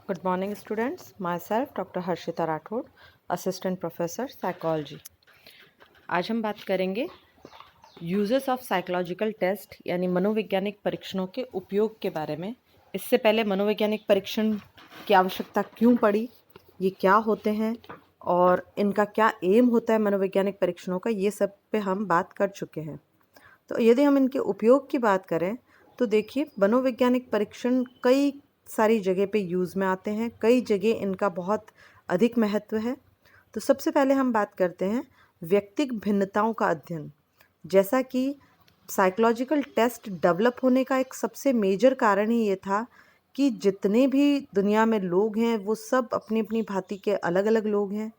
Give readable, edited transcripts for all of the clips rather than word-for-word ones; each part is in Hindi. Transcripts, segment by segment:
Good morning, students. Myself, Dr. Harshita Rathod, Assistant Professor, Psychology. आज हम बात करेंगे यूजेस ऑफ साइकोलॉजिकल टेस्ट यानी मनोवैज्ञानिक परीक्षणों के उपयोग के बारे में। इससे पहले मनोवैज्ञानिक परीक्षण की आवश्यकता क्यों पड़ी, ये क्या होते हैं और इनका क्या एम होता है मनोवैज्ञानिक परीक्षणों का, ये सब पे हम बात कर चुके हैं। तो यदि हम इनके उपयोग की बात करें तो देखिए, मनोवैज्ञानिक परीक्षण कई सारी जगह पे यूज़ में आते हैं, कई जगह इनका बहुत अधिक महत्व है। तो सबसे पहले हम बात करते हैं व्यक्तिगत भिन्नताओं का अध्ययन। जैसा कि साइकोलॉजिकल टेस्ट डेवलप होने का एक सबसे मेजर कारण ही ये था कि जितने भी दुनिया में लोग हैं वो सब अपनी अपनी भांति के अलग अलग लोग हैं।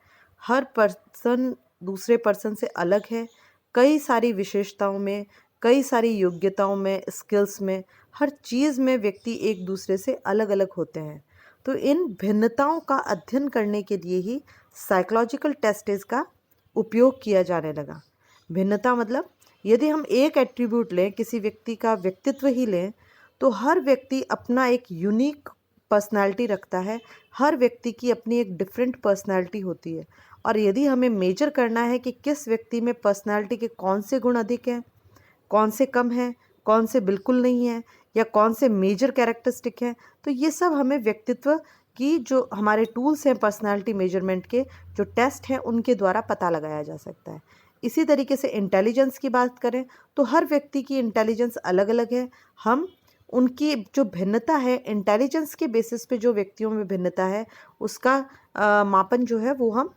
हर पर्सन दूसरे पर्सन से अलग है, कई सारी विशेषताओं में, कई सारी योग्यताओं में, स्किल्स में, हर चीज़ में व्यक्ति एक दूसरे से अलग अलग होते हैं। तो इन भिन्नताओं का अध्ययन करने के लिए ही साइकोलॉजिकल टेस्ट्स का उपयोग किया जाने लगा। भिन्नता मतलब यदि हम एक एट्रीब्यूट लें, किसी व्यक्ति का व्यक्तित्व ही लें, तो हर व्यक्ति अपना एक यूनिक पर्सनालिटी रखता है। हर व्यक्ति की अपनी एक डिफरेंट पर्सनालिटी होती है और यदि हमें मेजर करना है कि किस व्यक्ति में पर्सनालिटी के कौन से गुण अधिक हैं, कौन से कम हैं, कौन से बिल्कुल नहीं हैं या कौन से मेजर कैरेक्टरिस्टिक हैं, तो ये सब हमें व्यक्तित्व की जो हमारे टूल्स हैं पर्सनालिटी मेजरमेंट के, जो टेस्ट हैं, उनके द्वारा पता लगाया जा सकता है। इसी तरीके से इंटेलिजेंस की बात करें तो हर व्यक्ति की इंटेलिजेंस अलग अलग है। हम उनकी जो भिन्नता है, इंटेलिजेंस के बेसिस पे जो व्यक्तियों में भिन्नता है, उसका मापन जो है वो हम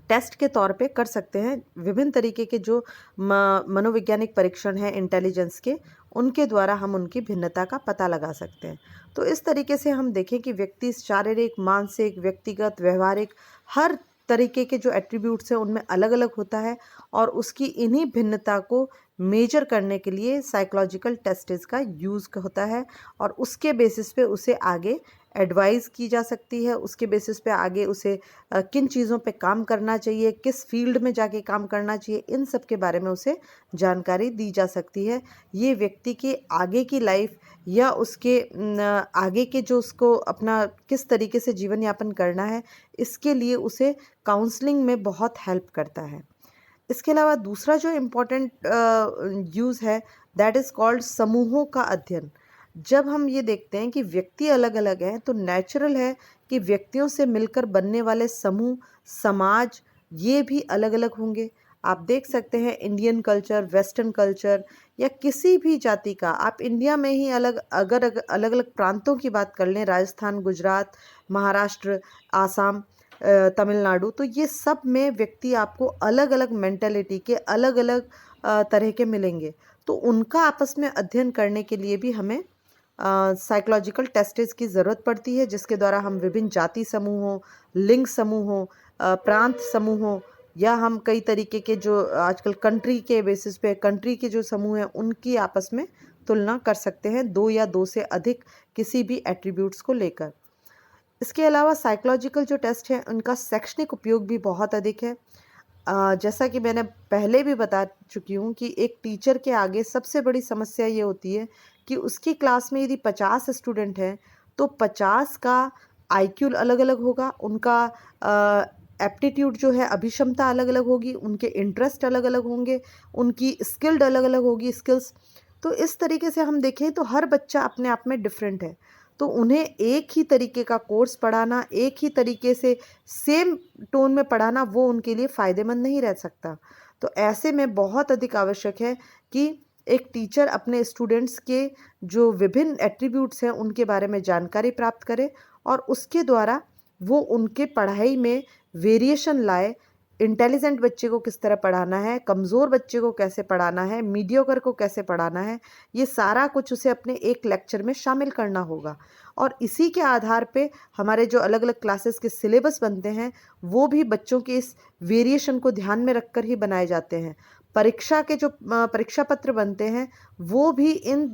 टेस्ट के तौर पे कर सकते हैं। विभिन्न तरीके के जो मनोवैज्ञानिक परीक्षण हैं इंटेलिजेंस के, उनके द्वारा हम उनकी भिन्नता का पता लगा सकते हैं। तो इस तरीके से हम देखें कि व्यक्ति शारीरिक, मानसिक, व्यक्तिगत, व्यवहारिक, हर तरीके के जो एट्रीब्यूट्स हैं उनमें अलग अलग होता है और उसकी इन्हीं भिन्नता को मेजर करने के लिए साइकोलॉजिकल टेस्ट्स का यूज़ होता है और उसके बेसिस पे उसे आगे एडवाइस की जा सकती है। उसके बेसिस पे आगे उसे किन चीज़ों पे काम करना चाहिए, किस फील्ड में जाके काम करना चाहिए, इन सब के बारे में उसे जानकारी दी जा सकती है। ये व्यक्ति के आगे की लाइफ या उसके आगे के जो उसको अपना किस तरीके से जीवन यापन करना है, इसके लिए उसे काउंसलिंग में बहुत हेल्प करता है। इसके अलावा दूसरा जो इम्पोर्टेंट यूज़ है, दैट इज़ कॉल्ड समूहों का अध्ययन। जब हम ये देखते हैं कि व्यक्ति अलग अलग हैं, तो नेचुरल है कि व्यक्तियों से मिलकर बनने वाले समूह, समाज, ये भी अलग अलग होंगे। आप देख सकते हैं इंडियन कल्चर, वेस्टर्न कल्चर या किसी भी जाति का, आप इंडिया में ही अलग अलग अलग प्रांतों की बात कर लें, राजस्थान, गुजरात, महाराष्ट्र, आसाम, तमिलनाडु, तो ये सब में व्यक्ति आपको अलग अलग मेंटालिटी के, अलग अलग तरह के मिलेंगे। तो उनका आपस में अध्ययन करने के लिए भी हमें साइकोलॉजिकल टेस्ट्स की ज़रूरत पड़ती है, जिसके द्वारा हम विभिन्न जाति समूहों, लिंग समूहों, प्रांत समूहों या हम कई तरीके के जो आजकल कंट्री के बेसिस पे कंट्री के जो समूह हैं उनकी आपस में तुलना कर सकते हैं, दो या दो से अधिक किसी भी एट्रीब्यूट्स को लेकर। इसके अलावा साइकोलॉजिकल जो टेस्ट हैं उनका शैक्षणिक उपयोग भी बहुत अधिक है। जैसा कि मैंने पहले भी बता चुकी हूँ कि एक टीचर के आगे सबसे बड़ी समस्या ये होती है कि उसकी क्लास में यदि 50 स्टूडेंट हैं तो 50 का आईक्यू अलग अलग होगा, उनका एप्टीट्यूड जो है, अभिक्षमता अलग अलग होगी, उनके इंटरेस्ट अलग अलग होंगे, उनकी स्किल्ड अलग अलग होगी स्किल्स। तो इस तरीके से हम देखें तो हर बच्चा अपने आप में डिफरेंट है, तो उन्हें एक ही तरीके का कोर्स पढ़ाना, एक ही तरीके से सेम टोन में पढ़ाना, वो उनके लिए फ़ायदेमंद नहीं रह सकता। तो ऐसे में बहुत अधिक आवश्यक है कि एक टीचर अपने स्टूडेंट्स के जो विभिन्न एट्रीब्यूट्स हैं उनके बारे में जानकारी प्राप्त करे और उसके द्वारा वो उनके पढ़ाई में वेरिएशन लाए। इंटेलिजेंट बच्चे को किस तरह पढ़ाना है, कमज़ोर बच्चे को कैसे पढ़ाना है, मीडियोकर को कैसे पढ़ाना है, ये सारा कुछ उसे अपने एक लेक्चर में शामिल करना होगा। और इसी के आधार पे हमारे जो अलग अलग क्लासेस के सिलेबस बनते हैं वो भी बच्चों के इस वेरिएशन को ध्यान में रखकर ही बनाए जाते हैं। परीक्षा के जो परीक्षा पत्र बनते हैं वो भी इन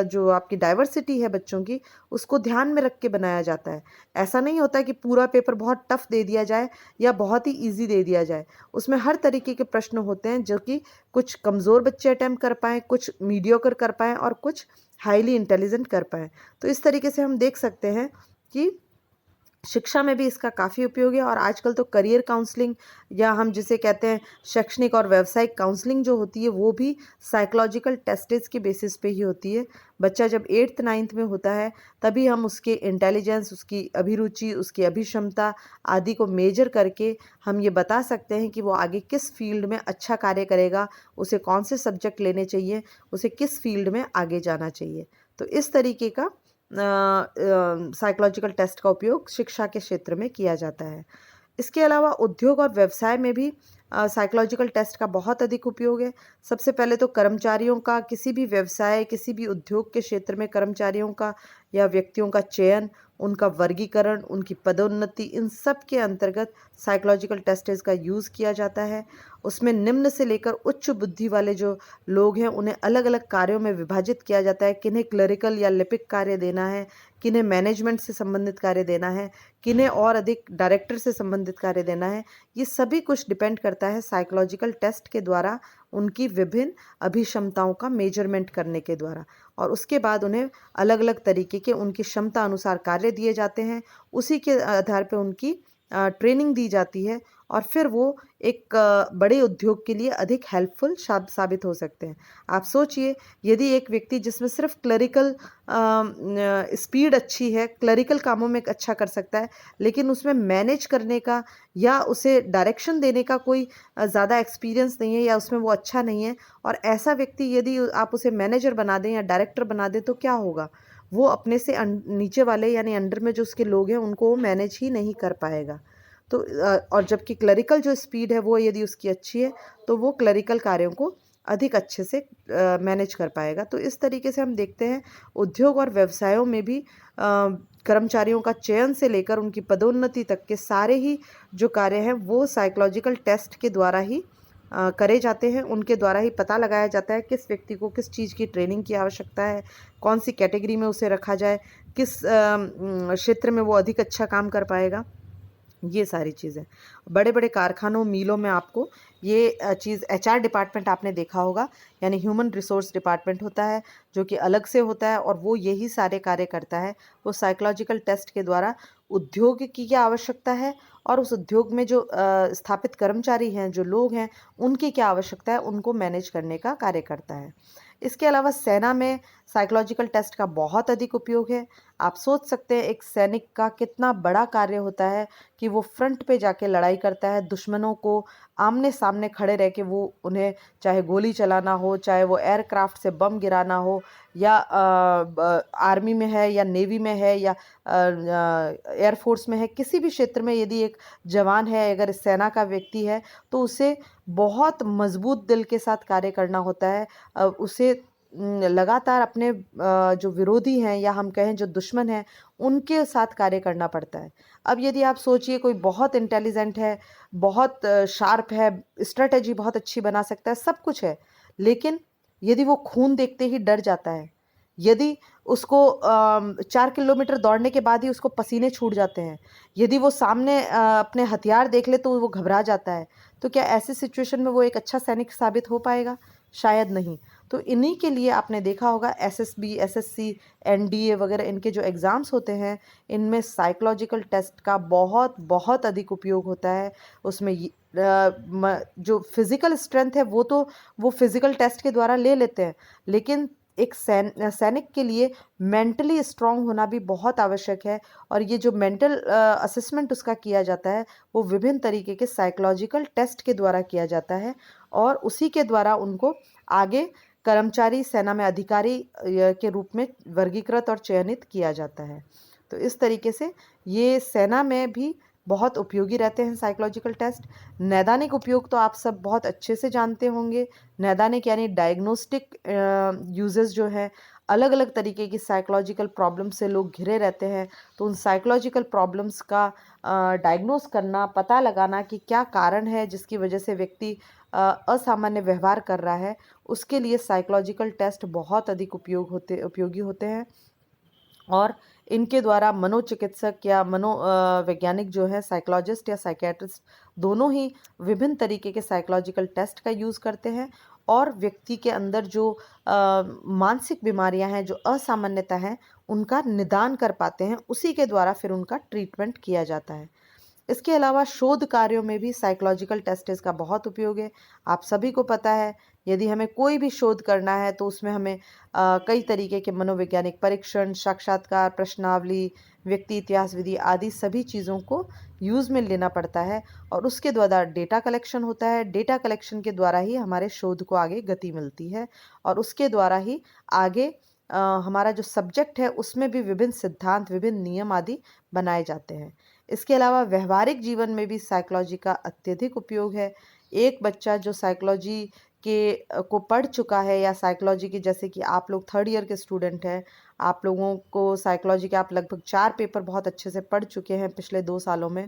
जो आपकी डाइवर्सिटी है बच्चों की, उसको ध्यान में रख के बनाया जाता है। ऐसा नहीं होता कि पूरा पेपर बहुत टफ दे दिया जाए या बहुत ही ईजी दे दिया जाए। उसमें हर तरीके के प्रश्न होते हैं जो कि कुछ कमज़ोर बच्चे अटेम्प्ट कर पाएँ, कुछ मीडियोकर कर पाएँ और कुछ हाईली इंटेलिजेंट कर पाएँ। तो इस तरीके से हम देख सकते हैं कि शिक्षा में भी इसका काफ़ी उपयोग है। और आजकल तो करियर काउंसलिंग या हम जिसे कहते हैं शैक्षणिक और व्यावसायिक काउंसलिंग जो होती है वो भी साइकोलॉजिकल टेस्टेज के बेसिस पे ही होती है। बच्चा जब 8th 9th में होता है तभी हम उसके इंटेलिजेंस, उसकी अभिरुचि, उसकी अभिक्षमता आदि को मेजर करके हम ये बता सकते हैं कि वो आगे किस फील्ड में अच्छा कार्य करेगा, उसे कौन से सब्जेक्ट लेने चाहिए, उसे किस फील्ड में आगे जाना चाहिए। तो इस तरीके का साइकोलॉजिकल टेस्ट का उपयोग शिक्षा के क्षेत्र में किया जाता है। इसके अलावा उद्योग और व्यवसाय में भी साइकोलॉजिकल टेस्ट का बहुत अधिक उपयोग है। सबसे पहले तो कर्मचारियों का किसी भी व्यवसाय, किसी भी उद्योग के क्षेत्र में कर्मचारियों का या व्यक्तियों का चयन, उनका वर्गीकरण, उनकी पदोन्नति, इन सब के अंतर्गत साइकोलॉजिकल टेस्टेज का यूज़ किया जाता है। उसमें निम्न से लेकर उच्च बुद्धि वाले जो लोग हैं उन्हें अलग अलग कार्यों में विभाजित किया जाता है। किन्हें क्लरिकल या लिपिक कार्य देना है, किन्हें मैनेजमेंट से संबंधित कार्य देना है, किन्हें और अधिक डायरेक्टर से संबंधित कार्य देना है। ये सभी कुछ डिपेंड करता है साइकोलॉजिकल टेस्ट के द्वारा, उनकी विभिन्न अभिक्षमताओं का मेजरमेंट करने के द्वारा। और उसके बाद उन्हें अलग अलग तरीके के उनकी क्षमता अनुसार कार्य दिए जाते हैं। उसी के आधार पर उनकी ट्रेनिंग दी जाती है और फिर वो एक बड़े उद्योग के लिए अधिक हेल्पफुल साबित हो सकते हैं। आप सोचिए, यदि एक व्यक्ति जिसमें सिर्फ क्लरिकल स्पीड अच्छी है, क्लरिकल कामों में अच्छा कर सकता है, लेकिन उसमें मैनेज करने का या उसे डायरेक्शन देने का कोई ज़्यादा एक्सपीरियंस नहीं है या उसमें वो अच्छा नहीं है, और ऐसा व्यक्ति यदि आप उसे मैनेजर बना दें या डायरेक्टर बना दें तो क्या होगा? वो अपने से नीचे वाले यानी अंडर में जो उसके लोग हैं उनको वो मैनेज ही नहीं कर पाएगा। तो और जबकि क्लरिकल जो स्पीड है वो यदि उसकी अच्छी है तो वो क्लरिकल कार्यों को अधिक अच्छे से मैनेज कर पाएगा। तो इस तरीके से हम देखते हैं उद्योग और व्यवसायों में भी कर्मचारियों का चयन से लेकर उनकी पदोन्नति तक के सारे ही जो कार्य हैं वो साइकोलॉजिकल टेस्ट के द्वारा ही करे जाते हैं। उनके द्वारा ही पता लगाया जाता है किस व्यक्ति को किस चीज़ की ट्रेनिंग की आवश्यकता है, कौन सी कैटेगरी में उसे रखा जाए, किस क्षेत्र में वो अधिक अच्छा काम कर पाएगा। ये सारी चीज़ें बड़े बड़े कारखानों, मीलों में आपको ये चीज़ एचआर डिपार्टमेंट आपने देखा होगा, यानी ह्यूमन रिसोर्स डिपार्टमेंट होता है जो कि अलग से होता है और वो यही सारे कार्य करता है। वो साइकोलॉजिकल टेस्ट के द्वारा उद्योग की क्या आवश्यकता है और उस उद्योग में जो स्थापित कर्मचारी हैं, जो लोग हैं, उनकी क्या आवश्यकता है, उनको मैनेज करने का कार्य करता है। इसके अलावा सेना में साइकोलॉजिकल टेस्ट का बहुत अधिक उपयोग है। आप सोच सकते हैं एक सैनिक का कितना बड़ा कार्य होता है कि वो फ्रंट पे जाके लड़ाई करता है, दुश्मनों को आमने सामने खड़े रह के वो उन्हें चाहे गोली चलाना हो, चाहे वो एयरक्राफ्ट से बम गिराना हो, या आर्मी में है या नेवी में है या एयरफोर्स में है, किसी भी क्षेत्र में यदि एक जवान है, अगर सेना का व्यक्ति है, तो उसे बहुत मजबूत दिल के साथ कार्य करना होता है। उसे लगातार अपने जो विरोधी हैं या हम कहें जो दुश्मन हैं उनके साथ कार्य करना पड़ता है। अब यदि आप सोचिए कोई बहुत इंटेलिजेंट है, बहुत शार्प है, स्ट्रेटजी बहुत अच्छी बना सकता है, सब कुछ है, लेकिन यदि वो खून देखते ही डर जाता है, यदि उसको 4 किलोमीटर दौड़ने के बाद ही उसको पसीने छूट जाते हैं, यदि वो सामने अपने हथियार देख ले तो वो घबरा जाता है, तो क्या ऐसी सिचुएशन में वो एक अच्छा सैनिक साबित हो पाएगा? शायद नहीं। तो इन्हीं के लिए आपने देखा होगा एसएसबी, एसएससी, एनडीए वगैरह इनके जो एग्ज़ाम्स होते हैं, इनमें साइकोलॉजिकल टेस्ट का बहुत बहुत अधिक उपयोग होता है। उसमें जो फिज़िकल स्ट्रेंथ है वो फिज़िकल टेस्ट के द्वारा ले लेते हैं, लेकिन एक सैनिक के लिए मेंटली स्ट्रांग होना भी बहुत आवश्यक है। और ये जो मेंटल असेसमेंट उसका किया जाता है वो विभिन्न तरीके के साइकोलॉजिकल टेस्ट के द्वारा किया जाता है और उसी के द्वारा उनको आगे कर्मचारी, सेना में अधिकारी के रूप में वर्गीकृत और चयनित किया जाता है। तो इस तरीके से ये सेना में भी बहुत उपयोगी रहते हैं साइकोलॉजिकल टेस्ट। नैदानिक उपयोग तो आप सब बहुत अच्छे से जानते होंगे। नैदानिक यानी डायग्नोस्टिक यूजेस जो है, अलग अलग तरीके की साइकोलॉजिकल प्रॉब्लम से लोग घिरे रहते हैं, तो उन साइकोलॉजिकल प्रॉब्लम्स का डायग्नोस करना, पता लगाना कि क्या कारण है जिसकी वजह से व्यक्ति असामान्य व्यवहार कर रहा है, उसके लिए साइकोलॉजिकल टेस्ट बहुत अधिक उपयोगी होते हैं। और इनके द्वारा मनोचिकित्सक या वैज्ञानिक जो है, साइकोलॉजिस्ट या साइकियाट्रिस्ट, दोनों ही विभिन्न तरीके के साइकोलॉजिकल टेस्ट का यूज़ करते हैं और व्यक्ति के अंदर जो मानसिक बीमारियां हैं, जो असामान्यता है, उनका निदान कर पाते हैं। उसी के द्वारा फिर उनका ट्रीटमेंट किया जाता है। इसके अलावा शोध कार्यों में भी साइकोलॉजिकल टेस्ट का बहुत उपयोग है। आप सभी को पता है, यदि हमें कोई भी शोध करना है तो उसमें हमें कई तरीके के मनोवैज्ञानिक परीक्षण, साक्षात्कार, प्रश्नावली, व्यक्ति इतिहास विधि आदि सभी चीज़ों को यूज़ में लेना पड़ता है और उसके द्वारा डेटा कलेक्शन होता है। डेटा कलेक्शन के द्वारा ही हमारे शोध को आगे गति मिलती है और उसके द्वारा ही आगे हमारा जो सब्जेक्ट है उसमें भी विभिन्न सिद्धांत, विभिन्न नियम आदि बनाए जाते हैं। इसके अलावा व्यवहारिक जीवन में भी साइकोलॉजी का अत्यधिक उपयोग है। एक बच्चा जो साइकोलॉजी को पढ़ चुका है या साइकोलॉजी की, जैसे कि आप लोग थर्ड ईयर के स्टूडेंट हैं, आप लोगों को साइकोलॉजी के आप लगभग 4 पेपर बहुत अच्छे से पढ़ चुके हैं पिछले 2 सालों में,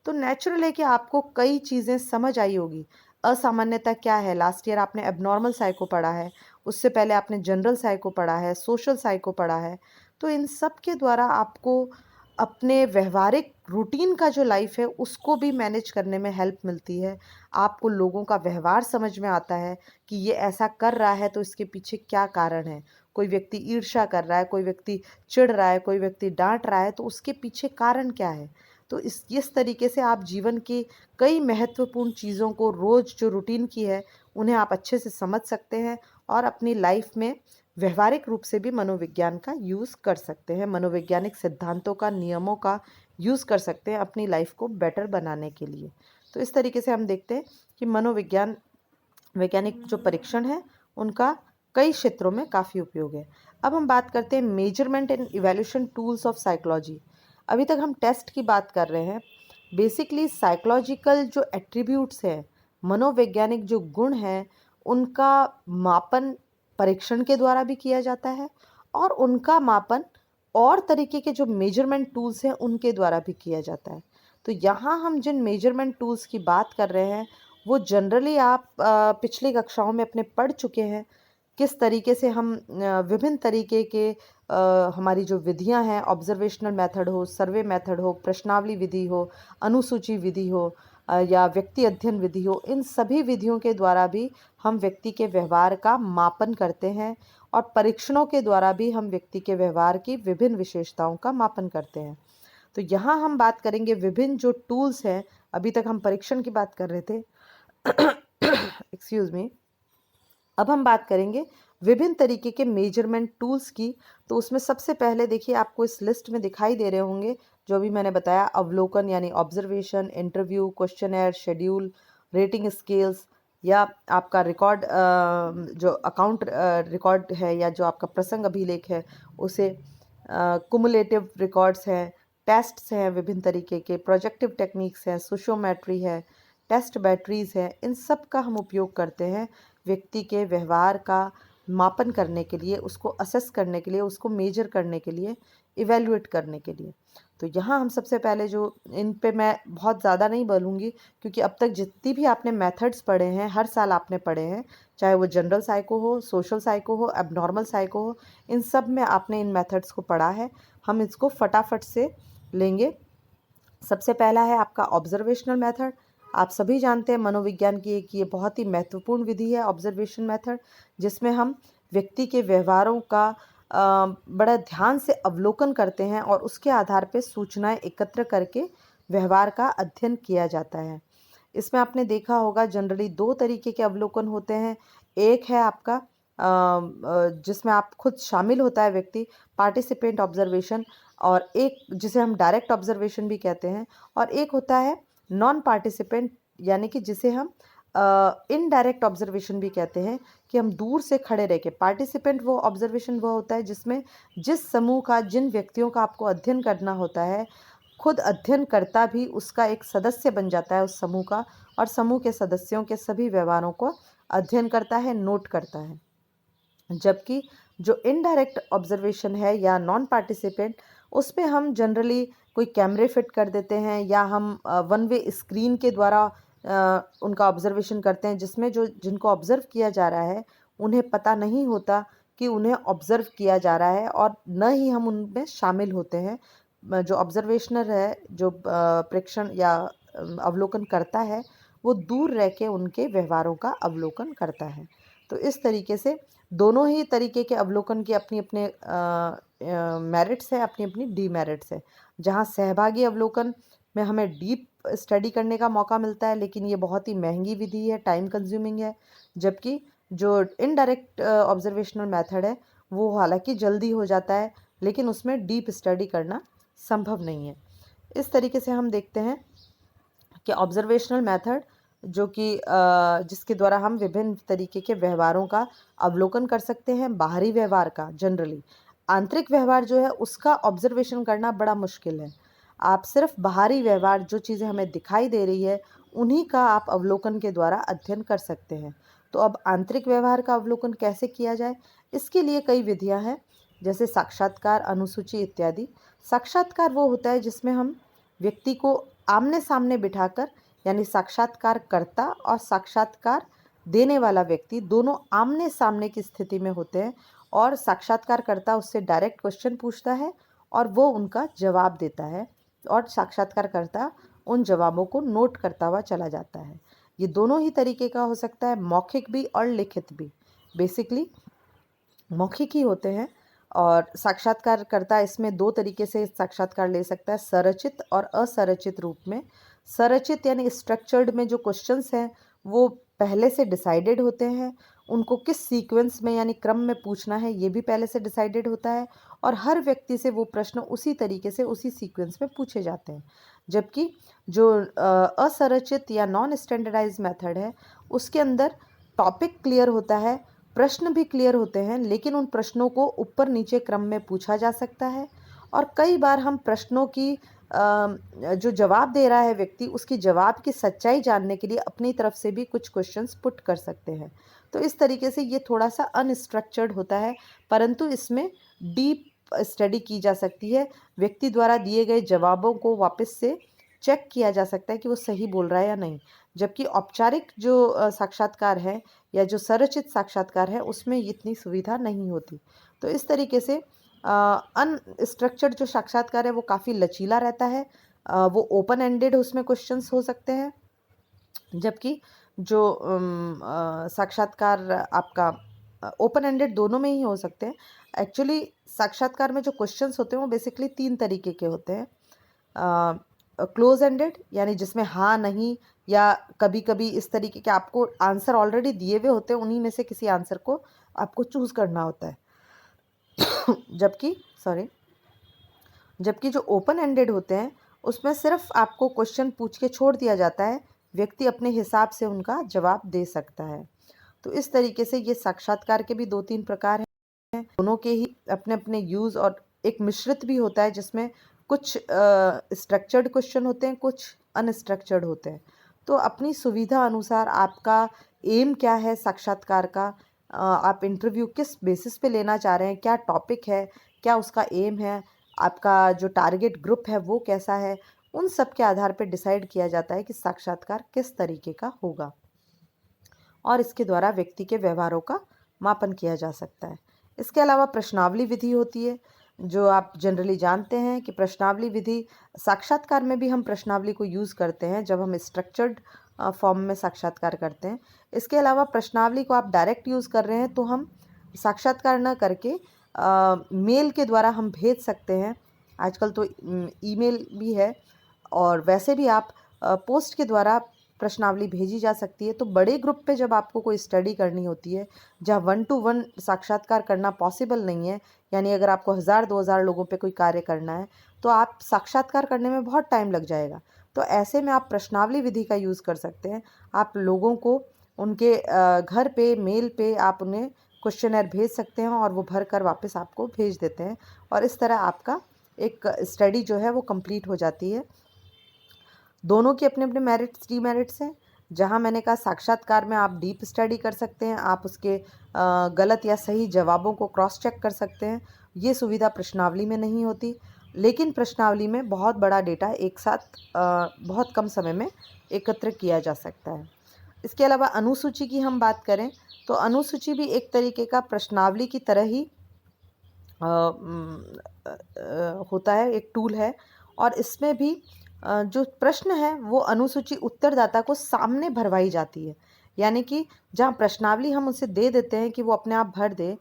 तो नेचुरल है कि आपको कई चीज़ें समझ आई होगी। असामान्यता क्या है? लास्ट ईयर आपने एबनॉर्मल साइको पढ़ा है, उससे पहले आपने जनरल साइको पढ़ा है, सोशल साइको पढ़ा है। तो इन सब के द्वारा आपको अपने व्यवहारिक रूटीन का जो लाइफ है उसको भी मैनेज करने में हेल्प मिलती है। आपको लोगों का व्यवहार समझ में आता है कि ये ऐसा कर रहा है तो इसके पीछे क्या कारण है। कोई व्यक्ति ईर्ष्या कर रहा है, कोई व्यक्ति चिढ़ रहा है, कोई व्यक्ति डांट रहा है, तो उसके पीछे कारण क्या है। तो इस तरीके से आप जीवन की कई महत्वपूर्ण चीज़ों को, रोज़ जो रूटीन की है, उन्हें आप अच्छे से समझ सकते हैं और अपनी लाइफ में व्यवहारिक रूप से भी मनोविज्ञान का यूज़ कर सकते हैं। मनोवैज्ञानिक सिद्धांतों का, नियमों का यूज़ कर सकते हैं अपनी लाइफ को बेटर बनाने के लिए। तो इस तरीके से हम देखते हैं कि वैज्ञानिक जो परीक्षण है उनका कई क्षेत्रों में काफ़ी उपयोग है। अब हम बात करते हैं measurement and evaluation tools of psychology. अभी तक हम टेस्ट की बात कर रहे हैं। बेसिकली साइकोलॉजिकल जो एट्रीब्यूट्स हैं, मनोवैज्ञानिक जो गुण हैं, उनका मापन परीक्षण के द्वारा भी किया जाता है और उनका मापन और तरीके के जो मेजरमेंट टूल्स हैं उनके द्वारा भी किया जाता है। तो यहाँ हम जिन मेजरमेंट टूल्स की बात कर रहे हैं वो जनरली आप पिछली कक्षाओं में अपने पढ़ चुके हैं। किस तरीके से हम विभिन्न तरीके के हमारी जो विधियां हैं, ऑब्जर्वेशनल मेथड हो, सर्वे मेथड हो, प्रश्नावली विधि हो, अनुसूची विधि हो या व्यक्ति अध्ययन विधि हो, इन सभी विधियों के द्वारा भी हम व्यक्ति के व्यवहार का मापन करते हैं और परीक्षणों के द्वारा भी हम व्यक्ति के व्यवहार की विभिन्न विशेषताओं का मापन करते हैं। तो यहाँ हम बात करेंगे विभिन्न जो टूल्स हैं। अभी तक हम परीक्षण की बात कर रहे थे एक्सक्यूज मी। अब हम बात करेंगे विभिन्न तरीके के मेजरमेंट टूल्स की। तो उसमें सबसे पहले देखिए, आपको इस लिस्ट में दिखाई दे रहे होंगे जो अभी मैंने बताया, अवलोकन यानी observation, interview, questioner, schedule, rating scales, या आपका रिकॉर्ड जो अकाउंट रिकॉर्ड है या जो आपका प्रसंग अभिलेख है उसे, कुमुलेटिव रिकॉर्ड्स हैं, टेस्ट्स हैं विभिन्न तरीके के, प्रोजेक्टिव टेक्निक्स हैं, सोशियोमेट्री है, टेस्ट बैटरीज है। इन सब का हम उपयोग करते हैं व्यक्ति के व्यवहार का मापन करने के लिए, उसको असेस करने के लिए, उसको मेजर करने के लिए, इवेल्युएट करने के लिए। तो यहाँ हम सबसे पहले जो, इन पे मैं बहुत ज़्यादा नहीं बोलूँगी क्योंकि अब तक जितनी भी आपने मेथड्स पढ़े हैं, हर साल आपने पढ़े हैं, चाहे वो जनरल साइको हो, सोशल साइको हो, एबनॉर्मल साइको हो, इन सब में आपने इन मेथड्स को पढ़ा है। हम इसको फटाफट से लेंगे। सबसे पहला है आपका ऑब्जर्वेशनल मेथड। आप सभी जानते हैं मनोविज्ञान की एक ये बहुत ही महत्वपूर्ण विधि है ऑब्जर्वेशन मेथड, जिसमें हम व्यक्ति के व्यवहारों का बड़ा ध्यान से अवलोकन करते हैं और उसके आधार पर सूचनाएं एकत्र करके व्यवहार का अध्ययन किया जाता है। इसमें आपने देखा होगा जनरली 2 तरीके के अवलोकन होते हैं। एक है आपका जिसमें आप खुद शामिल होता है व्यक्ति, पार्टिसिपेंट ऑब्जर्वेशन, और एक जिसे हम डायरेक्ट ऑब्जर्वेशन भी कहते हैं, और एक होता है नॉन पार्टिसिपेंट यानी कि जिसे हम इनडायरेक्ट ऑब्जर्वेशन भी कहते हैं, कि हम दूर से खड़े रह के। पार्टिसिपेंट वो ऑब्जर्वेशन वो होता है जिसमें जिस समूह का, जिन व्यक्तियों का आपको अध्ययन करना होता है, खुद अध्ययनकर्ता भी उसका एक सदस्य बन जाता है उस समूह का, और समूह के सदस्यों के सभी व्यवहारों को अध्ययन करता है, नोट करता है। जबकि जो इनडायरेक्ट ऑब्जर्वेशन है या नॉन पार्टिसिपेंट, उसमें हम जनरली कोई कैमरे फिट कर देते हैं या हम वन वे स्क्रीन के द्वारा उनका ऑब्जर्वेशन करते हैं, जिसमें जो जिनको ऑब्ज़र्व किया जा रहा है उन्हें पता नहीं होता कि उन्हें ऑब्ज़र्व किया जा रहा है, और न ही हम उनमें शामिल होते हैं। जो ऑब्जर्वेशनर है, जो प्रेक्षण या अवलोकन करता है, वो दूर रह के उनके व्यवहारों का अवलोकन करता है। तो इस तरीके से दोनों ही तरीके के अवलोकन की अपनी अपने मेरिट्स है, अपनी अपनी डीमेरिट्स है। जहाँ सहभागी अवलोकन में हमें डीप स्टडी करने का मौका मिलता है, लेकिन ये बहुत ही महंगी विधि है, टाइम कंज्यूमिंग है। जबकि जो इनडायरेक्ट ऑब्जर्वेशनल मेथड है वो हालांकि जल्दी हो जाता है, लेकिन उसमें डीप स्टडी करना संभव नहीं है। इस तरीके से हम देखते हैं कि ऑब्जर्वेशनल मेथड जो कि जिसके द्वारा हम विभिन्न तरीके के व्यवहारों का अवलोकन कर सकते हैं, बाहरी व्यवहार का जनरली। आंतरिक व्यवहार जो है उसका ऑब्जर्वेशन करना बड़ा मुश्किल है। आप सिर्फ बाहरी व्यवहार जो चीज़ें हमें दिखाई दे रही है उन्हीं का आप अवलोकन के द्वारा अध्ययन कर सकते हैं। तो अब आंतरिक व्यवहार का अवलोकन कैसे किया जाए, इसके लिए कई विधियां हैं, जैसे साक्षात्कार, अनुसूची इत्यादि। साक्षात्कार वो होता है जिसमें हम व्यक्ति को आमने सामने बिठाकर, यानी साक्षात्कारकर्ता और साक्षात्कार देने वाला व्यक्ति दोनों आमने सामने की स्थिति में होते हैं, और साक्षात्कारकर्ता उससे डायरेक्ट क्वेश्चन पूछता है और वो उनका जवाब देता है, और साक्षात्कारकर्ता उन जवाबों को नोट करता हुआ चला जाता है। ये दोनों ही तरीके का हो सकता है, मौखिक भी और लिखित भी। बेसिकली मौखिक ही होते हैं, और साक्षात्कारकर्ता इसमें दो तरीके से साक्षात्कार ले सकता है, संरचित और असंरचित रूप में। संरचित यानी स्ट्रक्चर्ड में जो क्वेश्चंस हैं वो पहले से डिसाइडेड होते हैं, उनको किस सीक्वेंस में यानी क्रम में पूछना है ये भी पहले से डिसाइडेड होता है, और हर व्यक्ति से वो प्रश्न उसी तरीके से उसी सीक्वेंस में पूछे जाते हैं। जबकि जो असंरचित या नॉन स्टैंडर्डाइज मेथड है उसके अंदर टॉपिक क्लियर होता है, प्रश्न भी क्लियर होते हैं, लेकिन उन प्रश्नों को ऊपर नीचे क्रम में पूछा जा सकता है, और कई बार हम प्रश्नों की जो जवाब दे रहा है व्यक्ति उसकी जवाब की सच्चाई जानने के लिए अपनी तरफ से भी कुछ क्वेश्चंस पुट कर सकते हैं। तो इस तरीके से ये थोड़ा सा अनस्ट्रक्चर्ड होता है, परंतु इसमें डीप स्टडी की जा सकती है। व्यक्ति द्वारा दिए गए जवाबों को वापस से चेक किया जा सकता है कि वो सही बोल रहा है या नहीं। जबकि औपचारिक जो साक्षात्कार है या जो संरचित साक्षात्कार है उसमें इतनी सुविधा नहीं होती। तो इस तरीके से अनस्ट्रक्चर्ड जो साक्षात्कार है वो काफ़ी लचीला रहता है, वो ओपन एंडेड उसमें क्वेश्चंस हो सकते हैं। जबकि जो साक्षात्कार आपका ओपन एंडेड दोनों में ही हो सकते हैं। एक्चुअली साक्षात्कार में जो क्वेश्चंस होते हैं वो बेसिकली 3 तरीके के होते हैं। क्लोज एंडेड यानी जिसमें हाँ नहीं या कभी कभी इस तरीके के आपको आंसर ऑलरेडी दिए हुए होते हैं, उन्हीं में से किसी आंसर को आपको चूज करना होता है। जबकि जो ओपन एंडेड होते हैं उसमें सिर्फ आपको क्वेश्चन पूछ के छोड़ दिया जाता है, व्यक्ति अपने हिसाब से उनका जवाब दे सकता है। तो इस तरीके से ये साक्षात्कार के भी 2-3 प्रकार हैं, दोनों के ही अपने अपने यूज़, और एक मिश्रित भी होता है जिसमें कुछ स्ट्रक्चर्ड क्वेश्चन होते हैं, कुछ अनस्ट्रक्चर्ड होते हैं। तो अपनी सुविधा अनुसार आपका एम क्या है साक्षात्कार का, आप इंटरव्यू किस बेसिस पे लेना चाह रहे हैं, क्या टॉपिक है, क्या उसका एम है, आपका जो टारगेट ग्रुप है वो कैसा है, उन सब के आधार पर डिसाइड किया जाता है कि साक्षात्कार किस तरीके का होगा, और इसके द्वारा व्यक्ति के व्यवहारों का मापन किया जा सकता है। इसके अलावा प्रश्नावली विधि होती है, जो आप जनरली जानते हैं कि प्रश्नावली विधि, साक्षात्कार में भी हम प्रश्नावली को यूज़ करते हैं जब हम स्ट्रक्चर्ड फॉर्म में साक्षात्कार करते हैं। इसके अलावा प्रश्नावली को आप डायरेक्ट यूज़ कर रहे हैं तो हम साक्षात्कार न करके मेल के द्वारा हम भेज सकते हैं। आजकल तो ईमेल भी है, और वैसे भी आप पोस्ट के द्वारा प्रश्नावली भेजी जा सकती है। तो बड़े ग्रुप पे जब आपको कोई स्टडी करनी होती है, जहाँ 1 to 1 साक्षात्कार करना पॉसिबल नहीं है, यानी अगर आपको 1000-2000 लोगों पे कोई कार्य करना है तो आप साक्षात्कार करने में बहुत टाइम लग जाएगा। तो ऐसे में आप प्रश्नावली विधि का यूज़ कर सकते हैं। आप लोगों को उनके घर पे मेल पे आप उन्हें क्वेश्चनर भेज सकते हैं, और वो भर कर वापस आपको भेज देते हैं, और इस तरह आपका एक स्टडी जो है वो कंप्लीट हो जाती है। दोनों के अपने अपने मेरिट्स डीमेरिट्स हैं। जहाँ मैंने कहा साक्षात्कार में आप डीप स्टडी कर सकते हैं, आप उसके गलत या सही जवाबों को क्रॉस चेक कर सकते हैं। ये सुविधा प्रश्नावली में नहीं होती, लेकिन प्रश्नावली में बहुत बड़ा डेटा एक साथ बहुत कम समय में एकत्र किया जा सकता है। इसके अलावा अनुसूची की हम बात करें तो अनुसूची भी एक तरीके का प्रश्नावली की तरह ही होता है, एक टूल है, और इसमें भी जो प्रश्न है वो अनुसूची उत्तरदाता को सामने भरवाई जाती है। यानी कि जहाँ प्रश्नावली हम उसे दे देते हैं कि वो अपने आप भर दे,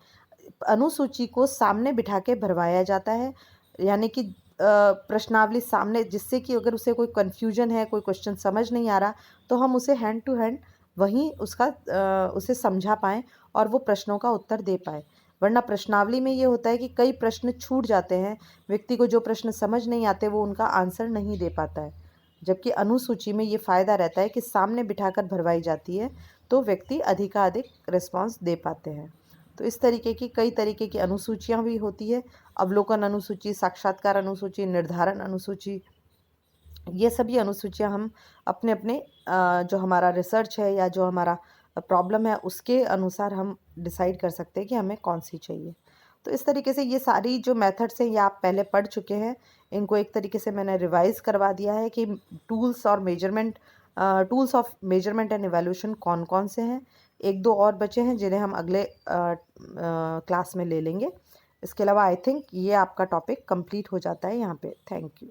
अनुसूची को सामने बिठा के भरवाया जाता है। यानी कि प्रश्नावली सामने, जिससे कि अगर उसे कोई कन्फ्यूजन है, कोई क्वेश्चन समझ नहीं आ रहा, तो हम उसे हैंड टू हैंड वहीं उसे समझा पाएँ और वो प्रश्नों का उत्तर दे पाए। वरना प्रश्नावली में ये होता है कि कई प्रश्न छूट जाते हैं, व्यक्ति को जो प्रश्न समझ नहीं आते वो उनका आंसर नहीं दे पाता है। जबकि अनुसूची में ये फ़ायदा रहता है कि सामने बिठाकर भरवाई जाती है, तो व्यक्ति अधिकाधिक रिस्पॉन्स दे पाते हैं। तो इस तरीके की कई तरीके की अनुसूचियाँ भी होती है, अवलोकन अनुसूची, साक्षात्कार अनुसूची, निर्धारण अनुसूची। ये सभी अनुसूचियाँ हम अपने-अपने जो हमारा रिसर्च है या जो हमारा प्रॉब्लम है उसके अनुसार हम डिसाइड कर सकते हैं कि हमें कौन-सी चाहिए। तो इस तरीके से ये सारी जो मेथड्स हैं ये आप पहले पढ़ चुके हैं। इनको एक तरीके से मैंने रिवाइज़ करवा दिया है कि tools of measurement and evaluation कौन-कौन से हैं। 1-2 और बचे हैं जिन्हें हम अगले क्लास में ले लेंगे। इसके अलावा आई थिंक ये आपका टॉपिक कंप्लीट हो जाता है यहाँ पे। Thank you.